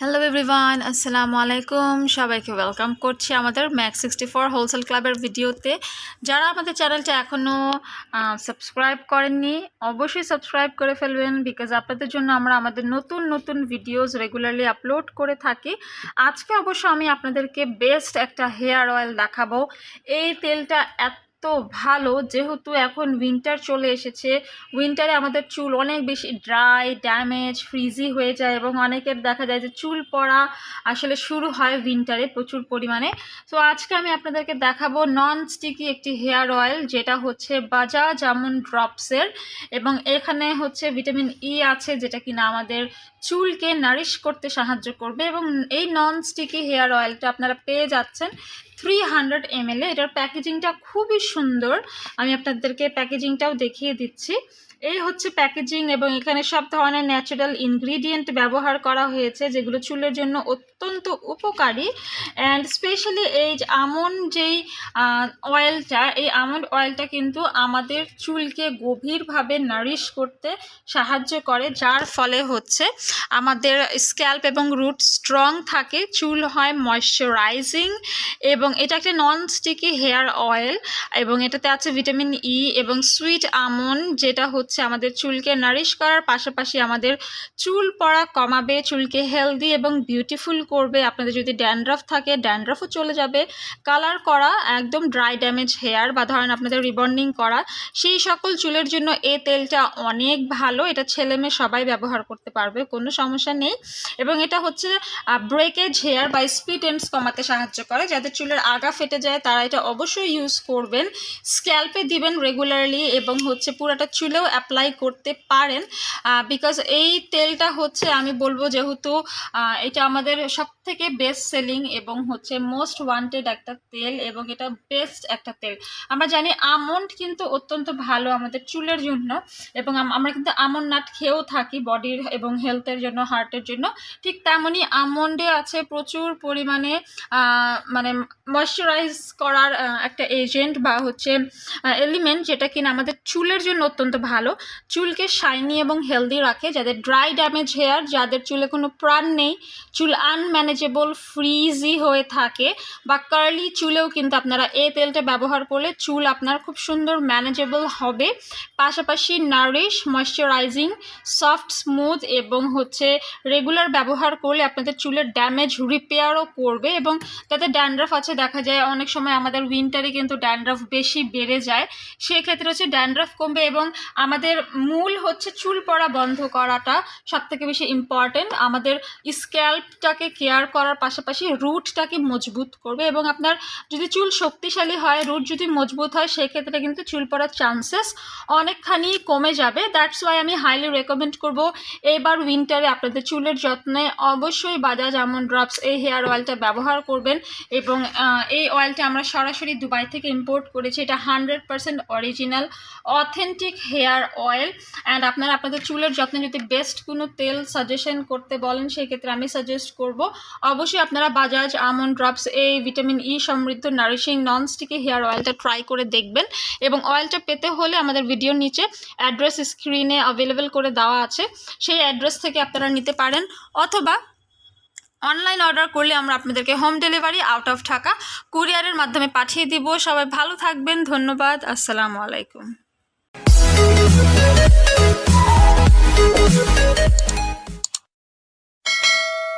Hello everyone, আসসালামু আলাইকুম। সবাইকে ওয়েলকাম করছি আমাদের ম্যাক64 হোলসেল ক্লাবের ভিডিওতে। যারা আমাদের চ্যানেলটা এখনও সাবস্ক্রাইব করেননি অবশ্যই সাবস্ক্রাইব করে ফেলবেন, বিকজ আপনাদের জন্য আমরা আমাদের নতুন নতুন ভিডিওস রেগুলারলি আপলোড করে থাকি। আজকে অবশ্য আমি আপনাদেরকে বেস্ট একটা হেয়ার অয়েল দেখাবো। এই তেলটা তো ভালো, যেহেতু এখন উইন্টার চলে এসেছে। উইন্টারে আমাদের চুল অনেক বেশি ড্রাই, ড্যামেজ, ফ্রিজি হয়ে যায় এবং অনেকের দেখা যায় যে চুল পড়া আসলে শুরু হয় উইন্টারে প্রচুর পরিমাণে। তো আজকে আমি আপনাদেরকে দেখাবো নন স্টিকি একটি হেয়ার অয়েল, যেটা হচ্ছে বাজাজ আমন্ড ড্রপসের, এবং এখানে হচ্ছে ভিটামিন ই আছে, যেটা কিনা আমাদের চুলকে নারিশ করতে সাহায্য করবে। এবং এই নন স্টিকি হেয়ার অয়েলটা আপনারা পেয়ে যাচ্ছেন 300 ml। এটার প্যাকেজিংটা খুবই সুন্দর, আমি আপনাদেরকে প্যাকেজিংটাও দেখিয়ে দিচ্ছি। এই হচ্ছে প্যাকেজিং, এবং এখানে সব ধরনের ন্যাচারাল ইনগ্রিডিয়েন্ট ব্যবহার করা হয়েছে, যেগুলো চুলের জন্য অত্যন্ত উপকারী। অ্যান্ড স্পেশালি এই আমন্ড যেই অয়েলটা, এই আমন্ড অয়েলটা কিন্তু আমাদের চুলকে গভীরভাবে নারিশ করতে সাহায্য করে, যার ফলে হচ্ছে আমাদের স্ক্যাল্প এবং রুট স্ট্রং থাকে, চুল হয় ময়শ্চারাইজিং। এবং এটা একটা নন স্টিকি হেয়ার অয়েল, এবং এটাতে আছে ভিটামিন ই এবং সুইট আমন্ড, যেটা হচ্ছে আমাদের চুলকে নারিশ করার পাশাপাশি আমাদের চুল পড়া কমাবে, চুলকে হেলদি এবং বিউটিফুল করবে। আপনাদের যদি ড্যান্ড্রাফ থাকে ড্যান্ড্রাফও চলে যাবে, কালার করা একদম ড্রাই ড্যামেজ হেয়ার বা ধরেন আপনাদের রিবন্ডিং করা, সেই সকল চুলের জন্য এই তেলটা অনেক ভালো। এটা ছেলে মেয়ে সবাই ব্যবহার করতে পারবে, কোনো সমস্যা নেই। এবং এটা হচ্ছে ব্রেকেজ হেয়ার বা স্প্লিট এন্ডস কমাতে সাহায্য করে। যাদের চুলের আগা ফেটে যায় তারা এটা অবশ্যই ইউজ করবেন, স্ক্যাল্পে দিবেন রেগুলারলি, এবং হচ্ছে পুরাটা চুলেও অ্যাপ্লাই করতে পারেন। বিকজ এই তেলটা হচ্ছে আমি বলবো, যেহেতু এটা আমাদের সব থেকে বেস্ট সেলিং এবং হচ্ছে মোস্ট ওয়ান্টেড একটা তেল, এবং এটা বেস্ট একটা তেল। আমরা জানি আমন্ড কিন্তু অত্যন্ত ভালো আমাদের চুলের জন্য, এবং আমরা কিন্তু আমন্ড নাট খেয়েও থাকি বডির এবং হেলথের জন্য, হার্টের জন্য। ঠিক তেমনই আমন্ডে আছে প্রচুর পরিমাণে মানে ময়শ্চারাইজ করার একটা এজেন্ট বা হচ্ছে এলিমেন্ট, যেটা কিনা আমাদের চুলের জন্য অত্যন্ত ভালো, চুলকে শাইনি এবং হেলদি রাখে। যাদের ড্রাই ড্যামেজ হেয়ার, যাদের চুলে কোনো প্রাণ নেই, চুল আনম্যানেজেবল ফ্রিজি হয়ে থাকে, বা কার্লি চুলেও কিন্তু আপনারা এই তেলটা ব্যবহার করলে চুল আপনার খুব সুন্দর ম্যানেজেবল হবে। পাশাপাশি নারিশ, ময়শ্চারাইজিং, সফট, স্মুথ, এবং হচ্ছে রেগুলার ব্যবহার করলে আপনাদের চুলের ড্যামেজ রিপেয়ারও করবে। এবং যাতে ড্যান্ড্রাফ আছে, দেখা যায় অনেক সময় আমাদের উইন্টারে কিন্তু ড্যান্ড্রাফ বেশি বেড়ে যায়, সেক্ষেত্রে হচ্ছে ড্যান্ড্রাফ কমবে। এবং আমাদের মূল হচ্ছে চুল পড়া বন্ধ করাটা সবথেকে বেশি ইম্পর্টেন্ট। আমাদের স্ক্যাল্পটাকে কেয়ার করার পাশাপাশি রুটটাকে মজবুত করবে, এবং আপনার যদি চুল শক্তিশালী হয়, রুট যদি মজবুত হয়, সেক্ষেত্রে কিন্তু চুল পড়ার চান্সেস অনেকখানি কমে যাবে। দ্যাটস ওয়াই আমি হাইলি রেকমেন্ড করব এবার উইন্টারে আপনাদের চুলের যত্নে অবশ্যই বাজাজ আমন্ড ড্রপস এই হেয়ার অয়েলটা ব্যবহার করবেন। এবং এই অয়েলটা আমরা সরাসরি দুবাই থেকে ইম্পোর্ট করেছি। এটা 100% original authentic hair oil. And আপনারা আপনাদের চুলের যত্নে যদি বেস্ট কোনো তেল সাজেশন করতে বলেন, সেক্ষেত্রে আমি সাজেস্ট করব অবশ্যই আপনারা বাজাজ আমন্ড ড্রপস এই ভিটামিন ই সমৃদ্ধ নারিশিং নন স্টিকি হেয়ার অয়েলটা ট্রাই করে দেখবেন। এবং অয়েলটা পেতে হলে আমাদের ভিডিওর নিচে অ্যাড্রেস স্ক্রিনে অ্যাভেলেবেল করে দেওয়া আছে, সেই অ্যাড্রেস থেকে আপনারা নিতে পারেন, অথবা অনলাইন অর্ডার করলে আমরা আপনাদেরকে home delivery out of Dhaka কুরিয়ারের মাধ্যমে পাঠিয়ে দিব। সবাই ভালো থাকবেন, ধন্যবাদ, আসসালামু আলাইকুম।